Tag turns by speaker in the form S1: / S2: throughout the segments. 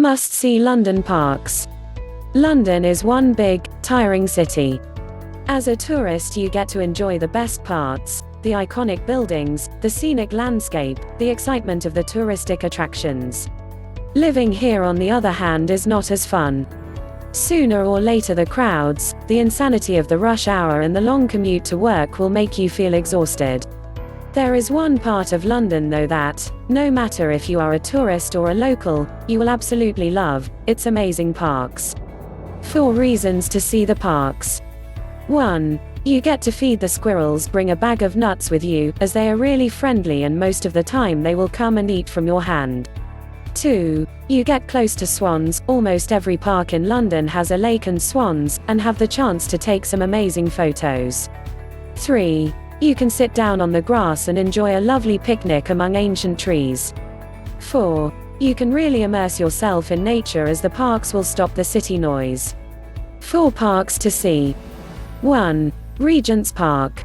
S1: Must-see London parks. London is one big, tiring city. As a tourist, you get to enjoy the best parts, the iconic buildings, the scenic landscape, the excitement of the touristic attractions. Living here, on the other hand, is not as fun. Sooner or later, the crowds, the insanity of the rush hour, and the long commute to work will make you feel exhausted. There is one part of London, though, that, no matter if you are a tourist or a local, you will absolutely love: its amazing parks. 4 reasons to see the parks. 1. You get to feed the squirrels. Bring a bag of nuts with you, as they are really friendly and most of the time they will come and eat from your hand. 2. You get close to swans. Almost every park in London has a lake and swans, and have the chance to take some amazing photos. 3. You can sit down on the grass and enjoy a lovely picnic among ancient trees. 4. You can really immerse yourself in nature, as the parks will stop the city noise. 4 parks to see. 1. Regents Park.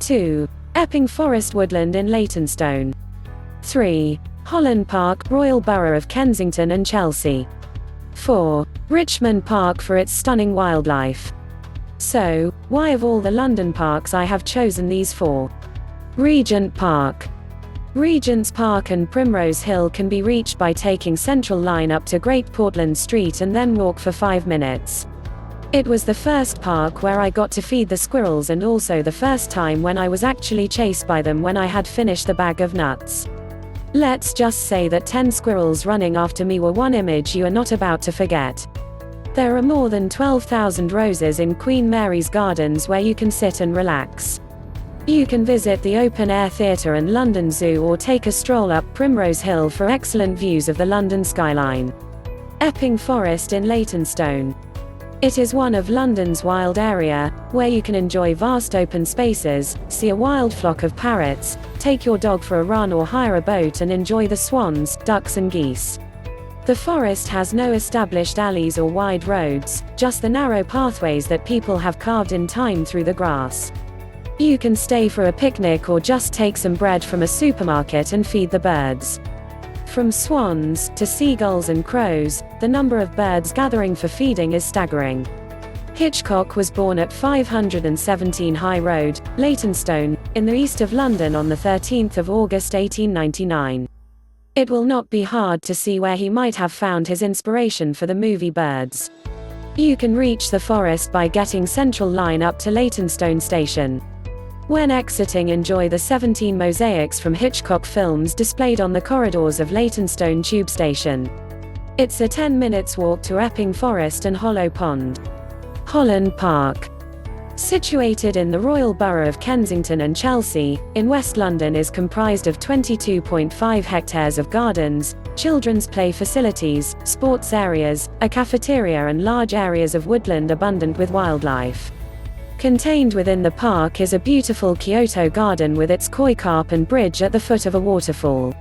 S1: 2. Epping Forest Woodland in Leytonstone. 3. Holland Park, Royal Borough of Kensington and Chelsea. 4. Richmond Park for its stunning wildlife. So, why of all the London parks I have chosen these 4? Regent Park. Regents Park and Primrose Hill can be reached by taking Central Line up to Great Portland Street and then walk for 5 minutes. It was the first park where I got to feed the squirrels, and also the first time when I was actually chased by them when I had finished the bag of nuts. Let's just say that 10 squirrels running after me were one image you are not about to forget. There are more than 12,000 roses in Queen Mary's Gardens where you can sit and relax. You can visit the open-air theatre and London Zoo, or take a stroll up Primrose Hill for excellent views of the London skyline. Epping Forest in Leytonstone. It is one of London's wild area, where you can enjoy vast open spaces, see a wild flock of parrots, take your dog for a run, or hire a boat and enjoy the swans, ducks and geese. The forest has no established alleys or wide roads, just the narrow pathways that people have carved in time through the grass. You can stay for a picnic or just take some bread from a supermarket and feed the birds. From swans to seagulls and crows, the number of birds gathering for feeding is staggering. Hitchcock was born at 517 High Road, Leytonstone, in the east of London on the 13th of August 1899. It will not be hard to see where he might have found his inspiration for the movie Birds. You can reach the forest by getting Central Line up to Leytonstone Station. When exiting, enjoy the 17 mosaics from Hitchcock films displayed on the corridors of Leytonstone Tube Station. It's a 10 minutes walk to Epping Forest and Hollow Pond. Holland Park. Situated in the Royal Borough of Kensington and Chelsea, in West London, is comprised of 22.5 hectares of gardens, children's play facilities, sports areas, a cafeteria and large areas of woodland abundant with wildlife. Contained within the park is a beautiful Kyoto garden with its koi carp and bridge at the foot of a waterfall.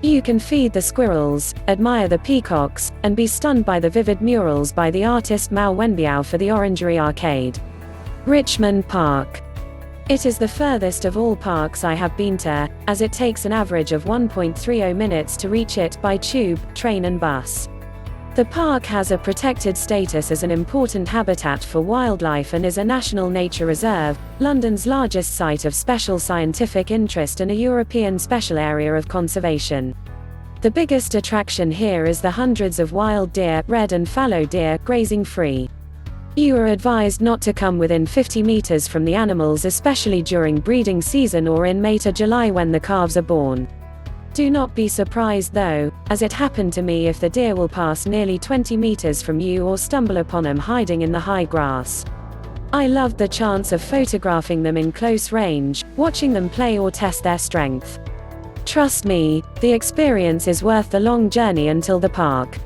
S1: You can feed the squirrels, admire the peacocks, and be stunned by the vivid murals by the artist Mao Wenbiao for the Orangery Arcade. Richmond Park. It is the furthest of all parks I have been to, as it takes an average of 1.30 minutes to reach it by tube, train and bus. The park has a protected status as an important habitat for wildlife and is a National Nature Reserve, London's largest site of special scientific interest and a European Special Area of Conservation. The biggest attraction here is the hundreds of wild deer, red and fallow deer, grazing free. You are advised not to come within 50 meters from the animals, especially during breeding season or in May to July when the calves are born. Do not be surprised though, as it happened to me, if the deer will pass nearly 20 meters from you or stumble upon them hiding in the high grass. I loved the chance of photographing them in close range, watching them play or test their strength. Trust me, the experience is worth the long journey until the park.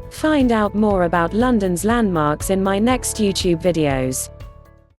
S1: Find out more about London's landmarks in my next YouTube videos.